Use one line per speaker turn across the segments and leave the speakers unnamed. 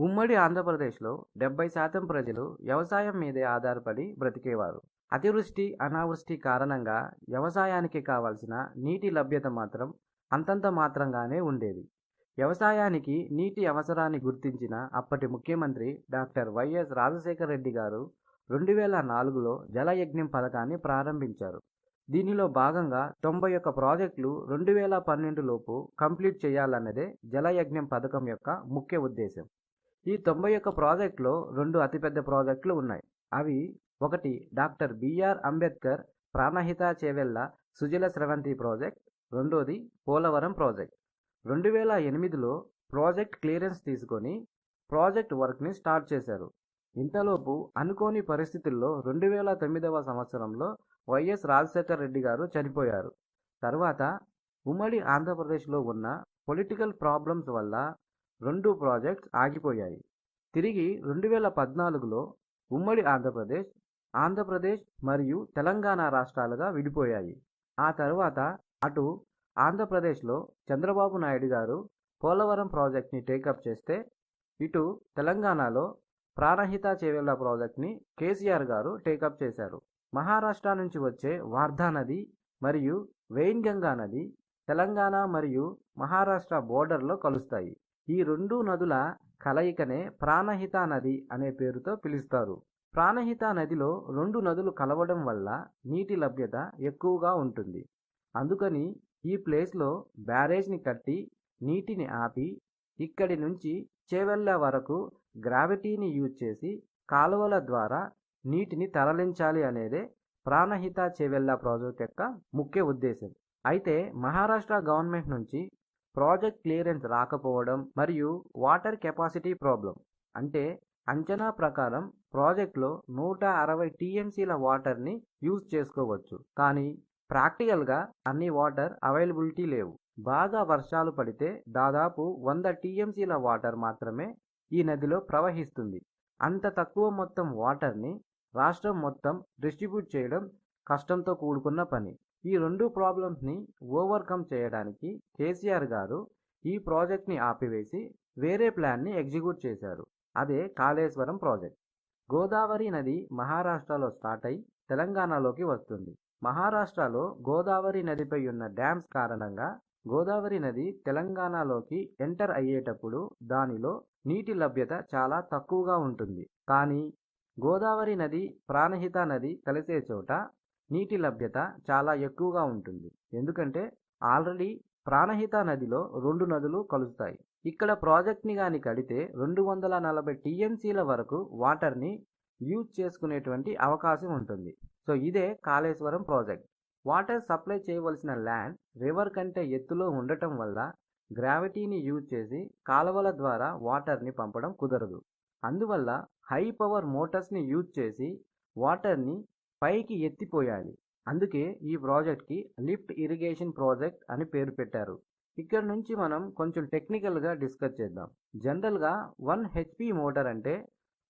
ఉమ్మడి ఆంధ్రప్రదేశ్లో 70% ప్రజలు వ్యవసాయం మీదే ఆధారపడి బ్రతికేవారు. అతివృష్టి, అనావృష్టి కారణంగా వ్యవసాయానికి కావాల్సిన నీటి లభ్యత మాత్రం అంతంత మాత్రంగానే ఉండేది. వ్యవసాయానికి నీటి అవసరాన్ని గుర్తించిన అప్పటి ముఖ్యమంత్రి డాక్టర్ వైఎస్ రాజశేఖర రెడ్డి గారు 2004లో జలయజ్ఞం పథకాన్ని ప్రారంభించారు. దీనిలో భాగంగా 91 ప్రాజెక్టులు 2012 లోపు కంప్లీట్ చేయాలన్నదే జలయజ్ఞం పథకం యొక్క ముఖ్య ఉద్దేశం. ఈ 91 ప్రాజెక్టులో 2 అతిపెద్ద ప్రాజెక్టులు ఉన్నాయి. అవి ఒకటి doctor BR Ambedkar Pranahita Chevella Sujala Sravanthi project, రెండోది పోలవరం ప్రాజెక్ట్. 2008లో ప్రాజెక్ట్ క్లియరెన్స్ తీసుకొని ప్రాజెక్ట్ వర్క్ని స్టార్ట్ చేశారు. ఇంతలోపు అనుకోని పరిస్థితుల్లో 2009వ సంవత్సరంలో వైఎస్ రాజశేఖర రెడ్డి గారు చనిపోయారు. తర్వాత ఉమ్మడి ఆంధ్రప్రదేశ్లో ఉన్న పొలిటికల్ ప్రాబ్లమ్స్ వల్ల 2 ప్రాజెక్ట్స్ ఆగిపోయాయి. తిరిగి 2014లో ఉమ్మడి ఆంధ్రప్రదేశ్ మరియు తెలంగాణ రాష్ట్రాలుగా విడిపోయాయి. ఆ తర్వాత అటు ఆంధ్రప్రదేశ్లో చంద్రబాబు నాయుడు గారు పోలవరం ప్రాజెక్ట్ని టేకప్ చేస్తే, ఇటు తెలంగాణలో ప్రాణహిత చెవెళ్ళ ప్రాజెక్ట్ని కేసీఆర్ గారు టేకప్ చేశారు. మహారాష్ట్ర నుంచి వచ్చే వార్ధా నది మరియు వెయిన్గంగా నది తెలంగాణ మరియు మహారాష్ట్ర బోర్డర్లో కలుస్తాయి. ఈ 2 నదుల కలయికనే ప్రాణహిత నది అనే పేరుతో పిలుస్తారు. ప్రాణహిత నదిలో 2 నదులు కలవడం వల్ల నీటి లభ్యత ఎక్కువగా ఉంటుంది. అందుకని ఈ ప్లేస్లో బ్యారేజ్ని కట్టి నీటిని ఆపి ఇక్కడి నుంచి చెవెళ్ళ వరకు గ్రావిటీని యూజ్ చేసి కాలువల ద్వారా నీటిని తరలించాలి అనేదే ప్రాణహిత చెవెళ్ళ ప్రాజెక్ట్ యొక్క ముఖ్య ఉద్దేశం. అయితే మహారాష్ట్ర గవర్నమెంట్ నుంచి ప్రాజెక్ట్ క్లియరెన్స్ రాకపోవడం మరియు వాటర్ కెపాసిటీ ప్రాబ్లం, అంటే అంచనా ప్రకారం ప్రాజెక్ట్లో 160 టీఎంసీల వాటర్ని యూజ్ చేసుకోవచ్చు, కానీ ప్రాక్టికల్గా అన్ని వాటర్ అవైలబిలిటీ లేవు. బాగా వర్షాలు పడితే దాదాపు 100 టీఎంసీల వాటర్ మాత్రమే ఈ నదిలో ప్రవహిస్తుంది. అంత తక్కువ మొత్తం వాటర్ని రాష్ట్రం మొత్తం డిస్ట్రిబ్యూట్ చేయడం కష్టంతో కూడుకున్న పని. ఈ 2 ప్రాబ్లమ్స్ని ఓవర్కమ్ చేయడానికి కేసీఆర్ గారు ఈ ప్రాజెక్ట్ని ఆపివేసి వేరే ప్లాన్ని ఎగ్జిక్యూట్ చేశారు. అదే కాళేశ్వరం ప్రాజెక్ట్. గోదావరి నది మహారాష్ట్రలో స్టార్ట్ అయి తెలంగాణలోకి వస్తుంది. మహారాష్ట్రలో గోదావరి నదిపై ఉన్న డ్యామ్స్ కారణంగా గోదావరి నది తెలంగాణలోకి ఎంటర్ అయ్యేటప్పుడు దానిలో నీటి లభ్యత చాలా తక్కువగా ఉంటుంది. కానీ గోదావరి నది, ప్రాణహిత నది కలిసే చోట నీటి లభ్యత చాలా ఎక్కువగా ఉంటుంది. ఎందుకంటే ఆల్రెడీ ప్రాణహిత నదిలో 2 నదులు కలుస్తాయి. ఇక్కడ ప్రాజెక్ట్ని కానీ కడితే 240 టీఎంసీల వరకు వాటర్ని యూజ్ చేసుకునేటువంటి అవకాశం ఉంటుంది. సో ఇదే కాళేశ్వరం ప్రాజెక్ట్. వాటర్ సప్లై చేయవలసిన ల్యాండ్ రివర్ కంటే ఎత్తులో ఉండటం వల్ల గ్రావిటీని యూజ్ చేసి కాలువల ద్వారా వాటర్ని పంపడం కుదరదు. అందువల్ల హై పవర్ మోటార్స్ని యూజ్ చేసి వాటర్ని పైకి ఎత్తిపోయాలి. అందుకే ఈ ప్రాజెక్ట్కి లిఫ్ట్ ఇరిగేషన్ ప్రాజెక్ట్ అని పేరు పెట్టారు. ఇక్కడ నుంచి మనం కొంచెం టెక్నికల్గా డిస్కస్ చేద్దాం. జనరల్గా 1 హెచ్పి మోటార్ అంటే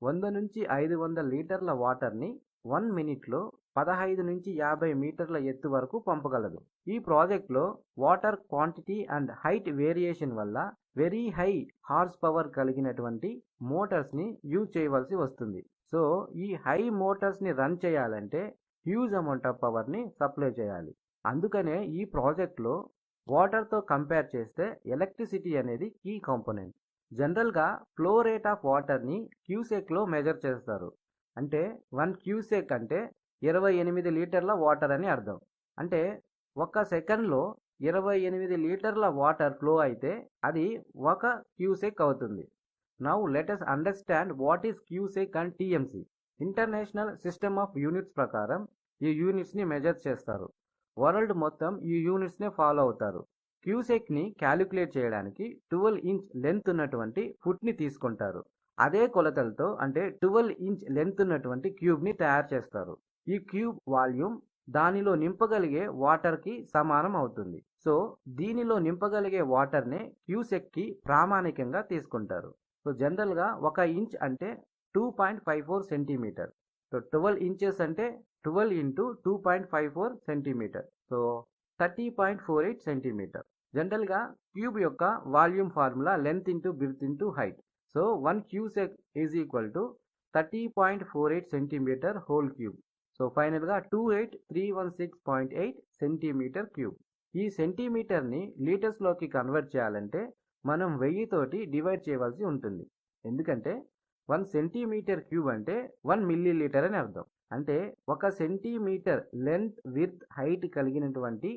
100 నుంచి 500 లీటర్ల వాటర్ని 1 మినిట్లో 15 నుంచి 50 మీటర్ల ఎత్తు వరకు పంపగలదు. ఈ ప్రాజెక్ట్లో water quantity and height variation వల్ల వెరీ హై హార్స్ పవర్ కలిగినటువంటి మోటార్స్ని యూజ్ చేయవలసి వస్తుంది. సో ఈ హై మోటార్స్ని రన్ చేయాలంటే హ్యూజ్ అమౌంట్ ఆఫ్ పవర్ని సప్లై చేయాలి. అందుకనే ఈ ప్రాజెక్ట్లో వాటర్తో కంపేర్ చేస్తే ఎలక్ట్రిసిటీ అనేది కీ కాంపోనెంట్. జనరల్గా ఫ్లో రేట్ ఆఫ్ వాటర్ని క్యూసెక్లో మెజర్ చేస్తారు. అంటే 1 క్యూసెక్ అంటే 28 లీటర్ల వాటర్ అని అర్థం. అంటే 1 సెకండ్లో 28 లీటర్ల వాటర్ ఫ్లో అయితే అది 1 క్యూసెక్ అవుతుంది. Now let us understand what is cusec and TMC. International system of units ప్రకారం ఈ యూనిట్స్ని మెజర్ చేస్తారు. వరల్డ్ మొత్తం ఈ యూనిట్స్నే ఫాలో అవుతారు. క్యూసెక్ని క్యాలిక్యులేట్ చేయడానికి 12 ఇంచ్ లెంత్ ఉన్నటువంటి ఫుట్ని తీసుకుంటారు. అదే కొలతలతో అంటే 12 ఇంచ్ లెంత్ ఉన్నటువంటి క్యూబ్ని తయారు చేస్తారు. ఈ క్యూబ్ వాల్యూమ్ దానిలో నింపగలిగే వాటర్కి సమానం అవుతుంది. సో దీనిలో నింపగలిగే వాటర్నే క్యూసెక్కి ప్రామాణికంగా తీసుకుంటారు. సో జనరల్గా 1 ఇంచ్ అంటే 2.54 సెంటీమీటర్. సో 12 ఇంచెస్ అంటే 12 ఇంటూ 2.54 సెంటీమీటర్. So 30.48 centimetre. జనరల్గా క్యూబ్ యొక్క volume formula length into breadth into height. So 1 cusec is equal to 30.48 centimetre whole cube. So ఫైనల్గా 28316.8 సెంటీమీటర్ క్యూబ్. ఈ సెంటీమీటర్ని లీటర్స్లోకి కన్వర్ట్ చేయాలంటే మనం 1000 తోటి డివైడ్ చేయవలసి ఉంటుంది. ఎందుకంటే 1 సెంటీమీటర్ క్యూబ్ అంటే 1 మిల్లీ లీటర్ అని అర్థం. అంటే 1 సెంటీమీటర్ లెంత్, విడ్త్, హైట్ కలిగినటువంటి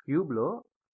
క్యూబ్లో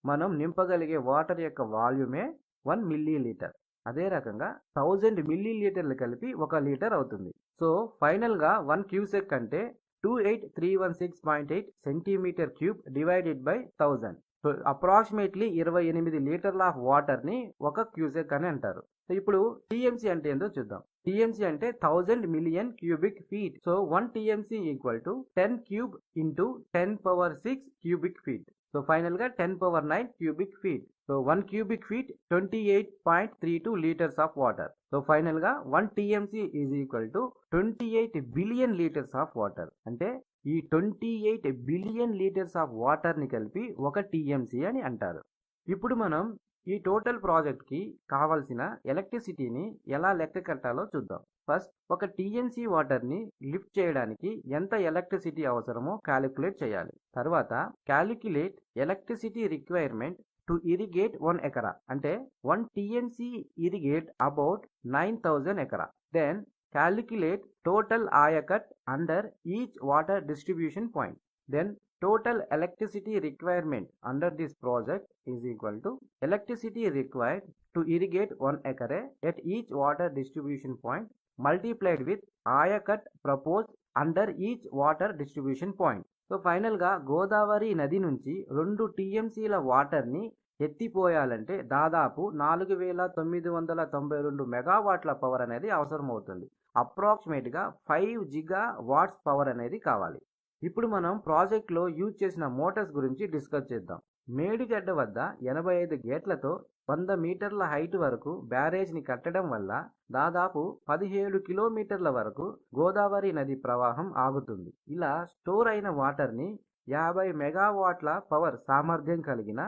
మనం నింపగలిగే వాటర్ యొక్క వాల్యూమే 1 మిల్లీ లీటర్. అదే రకంగా 1000 మిల్లీ లీటర్లు కలిపి 1 లీటర్ అవుతుంది. సో ఫైనల్గా 1 క్యూసెక్ అంటే 28316.8 centimetre cube divided by 1000. So approximately 28 లీటర్ల ఆఫ్ వాటర్ని 1 క్యూసెక్ అని అంటారు. సో ఇప్పుడు టీఎంసీ అంటే ఏంటో చూద్దాం. టీఎంసీ అంటే 1000 million cubic feet. So 1 TMC equal to 10 cube into 10⁶ cubic feet. So ఫైనల్గా 10⁹ cubic feet. So 1 cubic feet 28.32 litres of water. So ఫైనల్గా 1 TMC is equal to 28 billion litres of water. అంటే ఈ 28 billion litres of వాటర్ని కలిపి 1 TMC అని అంటారు. ఇప్పుడు మనం ఈ టోటల్ ప్రాజెక్ట్కి కావాల్సిన ఎలక్ట్రిసిటీని ఎలా లెక్క కట్టాలో చూద్దాం. ఫస్ట్ 1 టీఎంసీ వాటర్ని లిఫ్ట్ చేయడానికి ఎంత ఎలక్ట్రిసిటీ అవసరమో క్యాలిక్యులేట్ చేయాలి. తర్వాత calculate electricity requirement to irrigate 1 ఎకరా. అంటే 1 టీఎంసీ ఇరిగేట్ అబౌట్ 9000 ఎకరా. Then calculate total area cut under each water distribution point. Then total electricity requirement under this project is equal to electricity required to irrigate 1 acre at each water distribution point multiplied with area cut proposed under each water distribution point. So ఫైనల్గా గోదావరి నది నుంచి 2 టీఎంసీల వాటర్ని ఎత్తిపోయాలంటే దాదాపు 4992 మెగావాట్ల power అనేది అవసరం అవుతుంది. అప్రాక్సిమేట్గా 5 జిగా వాట్స్ పవర్ అనేది కావాలి. ఇప్పుడు మనం ప్రాజెక్ట్లో యూజ్ చేసిన మోటార్స్ గురించి డిస్కస్ చేద్దాం. మేడిగడ్డ వద్ద 85 గేట్లతో 100 మీటర్ల హైట్ వరకు బ్యారేజ్ని కట్టడం వల్ల దాదాపు 17 కిలోమీటర్ల వరకు గోదావరి నది ప్రవాహం ఆగుతుంది. ఇలా స్టోర్ అయిన వాటర్ని 50 మెగావాట్ల పవర్ సామర్థ్యం కలిగిన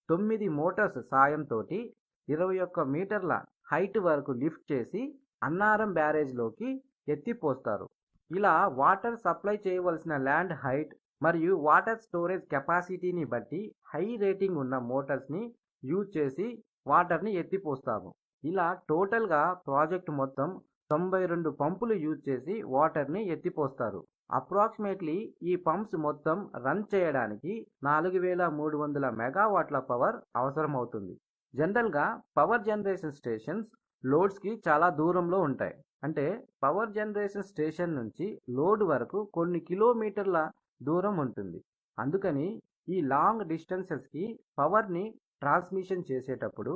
9 మోటార్స్ సాయంతో 21 మీటర్ల హైట్ వరకు లిఫ్ట్ చేసి అన్నారం బ్యారేజ్లోకి ఎత్తిపోస్తారు. ఇలా వాటర్ సప్లై చేయవలసిన ల్యాండ్ హైట్ మరియు వాటర్ స్టోరేజ్ కెపాసిటీని బట్టి హై రేటింగ్ ఉన్న మోటార్స్ని యూజ్ చేసి వాటర్ని ఎత్తిపోస్తాము. ఇలా టోటల్గా ప్రాజెక్ట్ మొత్తం 92 పంపులు యూజ్ చేసి వాటర్ని ఎత్తిపోస్తారు. అప్రాక్సిమేట్లీ ఈ పంప్స్ మొత్తం రన్ చేయడానికి 4300 మెగావాట్ల పవర్ అవసరం అవుతుంది. జనరల్గా పవర్ జనరేషన్ స్టేషన్స్ లోడ్స్కి చాలా దూరంలో ఉంటాయి. అంటే పవర్ జనరేషన్ స్టేషన్ నుంచి లోడ్ వరకు కొన్ని కిలోమీటర్ల దూరం ఉంటుంది. అందుకని ఈ లాంగ్ డిస్టెన్సెస్కి పవర్ని ట్రాన్స్మిషన్ చేసేటప్పుడు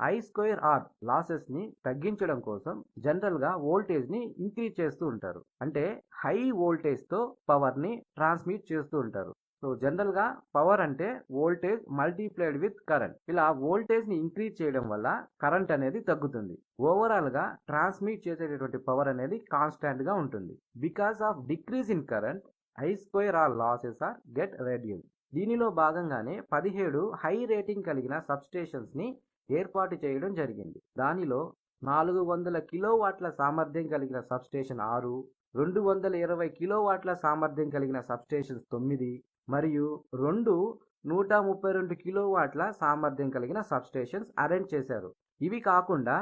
I²R లాసెస్ని తగ్గించడం కోసం జనరల్గా వోల్టేజ్ని ఇంక్రీజ్ చేస్తూ ఉంటారు. అంటే హై వోల్టేజ్తో పవర్ని ట్రాన్స్మిట్ చేస్తూ ఉంటారు. సో జనరల్గా పవర్ అంటే వోల్టేజ్ మల్టీప్లైడ్ విత్ కరెంట్. ఇలా వోల్టేజ్ని ఇంక్రీజ్ చేయడం వల్ల కరెంట్ అనేది తగ్గుతుంది. ఓవరాల్గా ట్రాన్స్మిట్ చేసేటటువంటి పవర్ అనేది కాన్స్టాంట్గా ఉంటుంది. Because of decrease in current I²R losses are get reduce. దీనిలో భాగంగానే 17 హై రేటింగ్ కలిగిన సబ్స్టేషన్స్ని ఏర్పాటు చేయడం జరిగింది. దానిలో 400 కిలోవాట్ల సామర్థ్యం కలిగిన సబ్స్టేషన్ 6, 220 కిలోవాట్ల సామర్థ్యం కలిగిన సబ్స్టేషన్స్ 9 మరియు 132 కిలోవాట్ల సామర్థ్యం కలిగిన సబ్స్టేషన్స్ అరేంజ్ చేశారు. ఇవి కాకుండా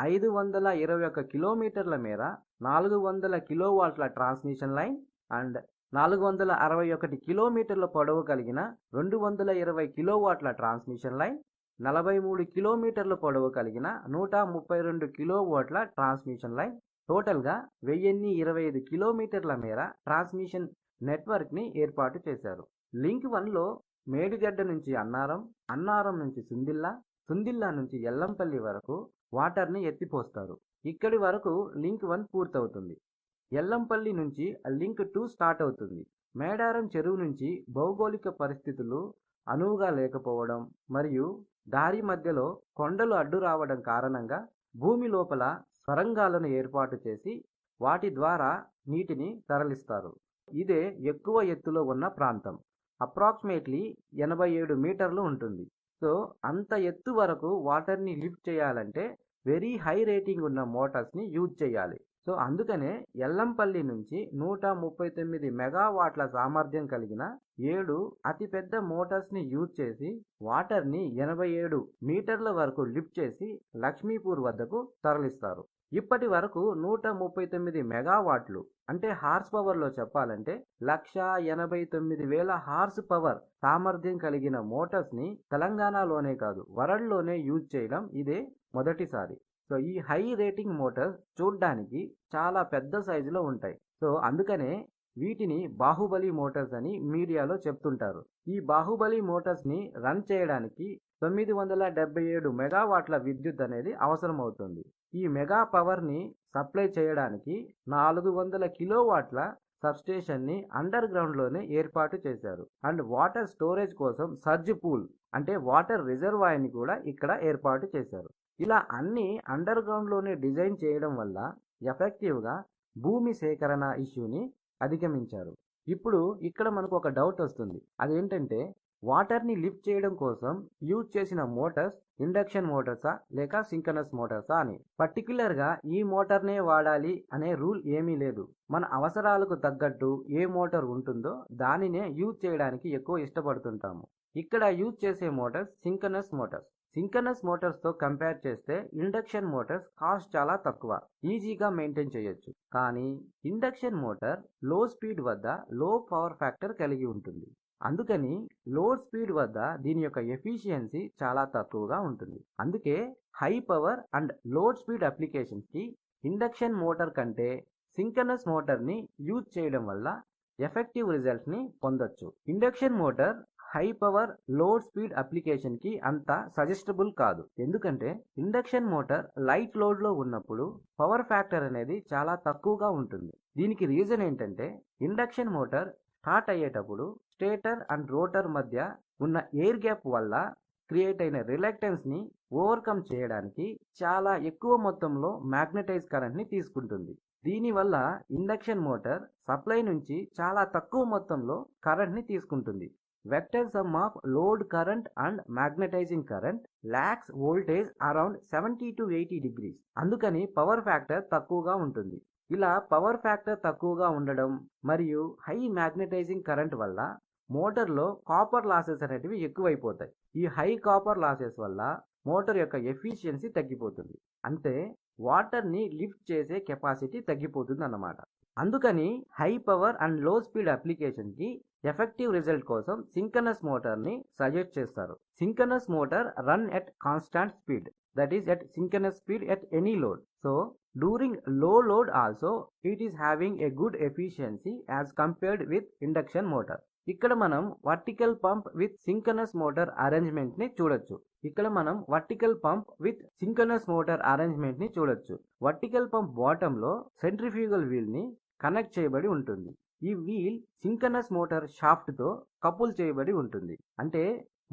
521 కిలోమీటర్ల మేర 400 కిలోవాట్ల ట్రాన్స్మిషన్ లైన్ అండ్ 461 కిలోమీటర్ల పొడవు కలిగిన 220 కిలోవాట్ల ట్రాన్స్మిషన్ లైన్, 43 కిలోమీటర్ల పొడవు కలిగిన 132 కిలోవాట్ల ట్రాన్స్మిషన్ లైన్, టోటల్గా 1025 కిలోమీటర్ల మేర ట్రాన్స్మిషన్ నెట్వర్క్ని ఏర్పాటు చేశారు. లింక్ 1లో మేడిగడ్డ నుంచి అన్నారం, అన్నారం నుంచి సుందిల్లా, సుందిల్లా నుంచి ఎల్లంపల్లి వరకు వాటర్ని ఎత్తిపోస్తారు. ఇక్కడి వరకు లింక్ 1 పూర్తవుతుంది. ఎల్లంపల్లి నుంచి లింక్ 2 స్టార్ట్ అవుతుంది. మేడారం చెరువు నుంచి భౌగోళిక పరిస్థితులు అనువుగా లేకపోవడం మరియు దారి మధ్యలో కొండలు అడ్డు రావడం కారణంగా భూమి లోపల సొరంగాలను ఏర్పాటు చేసి వాటి ద్వారా నీటిని తరలిస్తారు. ఇదే ఎక్కువ ఎత్తులో ఉన్న ప్రాంతం. అప్రాక్సిమేట్లీ 87 మీటర్లు ఉంటుంది. సో అంత ఎత్తు వరకు వాటర్ని లిఫ్ట్ చేయాలంటే వెరీ హై రేటింగ్ ఉన్న మోటార్స్ని యూజ్ చేయాలి. సో అందుకనే ఎల్లంపల్లి నుంచి 139 మెగావాట్ల సామర్థ్యం కలిగిన 7 అతిపెద్ద మోటార్స్ని యూజ్ చేసి వాటర్ని 87 మీటర్ల వరకు లిఫ్ట్ చేసి లక్ష్మీపూర్ వద్దకు తరలిస్తారు. ఇప్పటి వరకు 139 మెగావాట్లు అంటే హార్స్ పవర్లో చెప్పాలంటే 1,89,000 హార్స్ పవర్ సామర్థ్యం కలిగిన మోటార్స్ని తెలంగాణలోనే కాదు వరల్డ్లోనే యూజ్ చేయడం ఇదే మొదటిసారి. సో ఈ హై రేటింగ్ మోటార్స్ చూడ్డానికి చాలా పెద్ద సైజులో ఉంటాయి. సో అందుకనే వీటిని బాహుబలి మోటార్స్ అని మీడియాలో చెప్తుంటారు. ఈ బాహుబలి మోటార్స్ని రన్ చేయడానికి 977 మెగావాట్ల విద్యుత్ అనేది అవసరం అవుతుంది. ఈ మెగా పవర్ని సప్లై చేయడానికి 400 కిలోవాట్ల సబ్స్టేషన్ని అండర్ గ్రౌండ్లోనే ఏర్పాటు చేశారు. అండ్ వాటర్ స్టోరేజ్ కోసం సర్జ్ పూల్ అంటే వాటర్ రిజర్వాయర్ని కూడా ఇక్కడ ఏర్పాటు చేశారు. ఇలా అన్ని అండర్ గ్రౌండ్లోనే డిజైన్ చేయడం వల్ల ఎఫెక్టివ్గా భూమి సేకరణ ఇష్యూని అధిగమించారు. ఇప్పుడు ఇక్కడ మనకు ఒక డౌట్ వస్తుంది. అదేంటంటే వాటర్ని లిఫ్ట్ చేయడం కోసం యూజ్ చేసిన మోటార్స్ ఇండక్షన్ మోటార్సా లేక సింక్రనస్ మోటార్సా అని. పర్టిక్యులర్గా ఈ మోటార్నే వాడాలి అనే రూల్ ఏమీ లేదు. మన అవసరాలకు తగ్గట్టు ఏ మోటార్ ఉంటుందో దానినే యూజ్ చేయడానికి ఎక్కువ ఇష్టపడుతుంటాము. ఇక్కడ యూజ్ చేసే మోటార్స్ సింక్రనస్ మోటార్స్. సింక్రనస్ మోటార్స్తో కంపేర్ చేస్తే ఇండక్షన్ మోటార్స్ కాస్ట్ చాలా తక్కువ, ఈజీగా మెయింటైన్ చేయొచ్చు. కానీ ఇండక్షన్ మోటార్ లో స్పీడ్ వద్ద లో పవర్ ఫ్యాక్టర్ కలిగి ఉంటుంది. అందుకని లో స్పీడ్ వద్ద దీని యొక్క ఎఫిషియన్సీ చాలా తక్కువగా ఉంటుంది. అందుకే high power and load speed అప్లికేషన్స్కి ఇండక్షన్ మోటార్ కంటే సింక్రనస్ మోటార్ని యూజ్ చేయడం వల్ల ఎఫెక్టివ్ రిజల్ట్స్ని పొందొచ్చు. Induction motor high power load speed అప్లికేషన్కి అంత సజెస్టబుల్ కాదు. ఎందుకంటే ఇండక్షన్ మోటార్ లైట్ లోడ్లో ఉన్నప్పుడు పవర్ ఫ్యాక్టర్ అనేది చాలా తక్కువగా ఉంటుంది. దీనికి రీజన్ ఏంటంటే ఇండక్షన్ మోటార్ స్టార్ట్ అయ్యేటప్పుడు స్టేటర్ అండ్ రోటర్ మధ్య ఉన్న ఎయిర్ గ్యాప్ వల్ల క్రియేట్ అయిన రిలక్టెన్స్ని ఓవర్కమ్ చేయడానికి చాలా ఎక్కువ మొత్తంలో మ్యాగ్నెటైజ్ కరెంట్ని తీసుకుంటుంది. దీనివల్ల ఇండక్షన్ మోటార్ సప్లై నుంచి చాలా తక్కువ మొత్తంలో కరెంట్ని తీసుకుంటుంది. Vector some of load current and magnetising current lakhs voltage around 70 to 80 degrees. అందుకని పవర్ ఫ్యాక్టర్ తక్కువగా ఉంటుంది. ఇలా పవర్ ఫ్యాక్టర్ తక్కువగా ఉండడం మరియు హై మ్యాగ్నటైజింగ్ కరెంట్ వల్ల మోటార్లో కాపర్ లాసెస్ అనేటివి ఎక్కువైపోతాయి. ఈ హై కాపర్ లాసెస్ వల్ల మోటార్ యొక్క ఎఫిషియన్సీ తగ్గిపోతుంది. అంటే వాటర్ని లిఫ్ట్ చేసే కెపాసిటీ తగ్గిపోతుంది అన్నమాట. అందుకని high power and low speed అప్లికేషన్కి ఎఫెక్టివ్ రిజల్ట్ కోసం సింక్రనస్ మోటార్ని సజెస్ట్ చేస్తారు. Synchronous motor run at constant speed, that is at synchronous speed at any load. So during low load also it is having a good efficiency as compared with induction motor. ఇక్కడ మనం vertical pump with synchronous motor arrangement ని చూడొచ్చు. Vertical pump bottom లో centrifugal wheel ని connect చేయబడి ఉంటుంది. ఈ wheel synchronous motor shaft తో కపుల్ చేయబడి ఉంటుంది. అంటే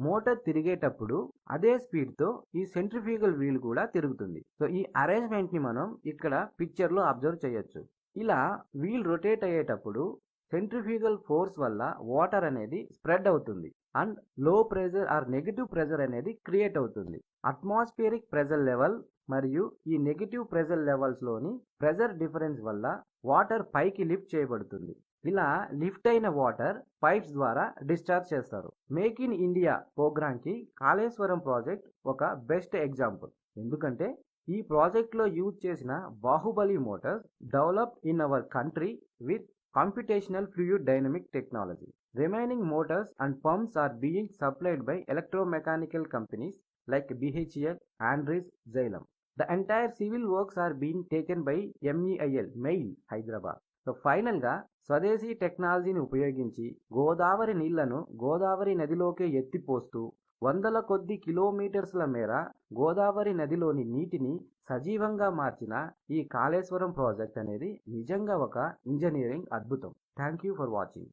మోటార్ తిరిగేటప్పుడు అదే స్పీడ్ తో ఈ సెంట్రిఫ్యూగల్ వీల్ కూడా తిరుగుతుంది. సో ఈ అరేంజ్మెంట్ ని మనం ఇక్కడ పిక్చర్ లో అబ్జర్వ్ చేయొచ్చు. ఇలా వీల్ రొటేట్ అయ్యేటప్పుడు సెంట్రిఫ్యూగల్ ఫోర్స్ వల్ల వాటర్ అనేది స్ప్రెడ్ అవుతుంది అండ్ లో ప్రెజర్ ఆర్ నెగిటివ్ ప్రెజర్ అనేది క్రియేట్ అవుతుంది. అట్మాస్ఫియరిక్ ప్రెజర్ లెవెల్ మరియు ఈ నెగిటివ్ ప్రెజర్ లెవెల్స్ లోని ప్రెజర్ డిఫరెన్స్ వల్ల వాటర్ పైకి లిఫ్ట్ చేయబడుతుంది. ఇలా లిఫ్ట్ అయిన వాటర్ పైప్స్ ద్వారా డిశ్చార్జ్ చేస్తారు. మేక్ ఇన్ ఇండియా ప్రోగ్రామ్ కి కాళేశ్వరం ప్రాజెక్ట్ ఒక బెస్ట్ ఎగ్జాంపుల్. ఎందుకంటే ఈ ప్రాజెక్ట్ లో యూజ్ చేసిన Baahubali Motors developed in our country with computational fluid dynamic technology. Remaining motors and pumps are being supplied by electromechanical companies like BHEL, Andres, Xylem. The entire civil works are being taken by MEIL, Hyderabad. So final గా స్వదేశీ టెక్నాలజీని ఉపయోగించి గోదావరి నీళ్లను గోదావరి నదిలోకి ఎత్తిపోస్తూ వందల కొద్ది కిలోమీటర్స్ల మేర గోదావరి నదిలోని నీటిని సజీవంగా మార్చిన ఈ కాళేశ్వరం ప్రాజెక్ట్ అనేది నిజంగా ఒక ఇంజనీరింగ్ అద్భుతం. Thank you for watching.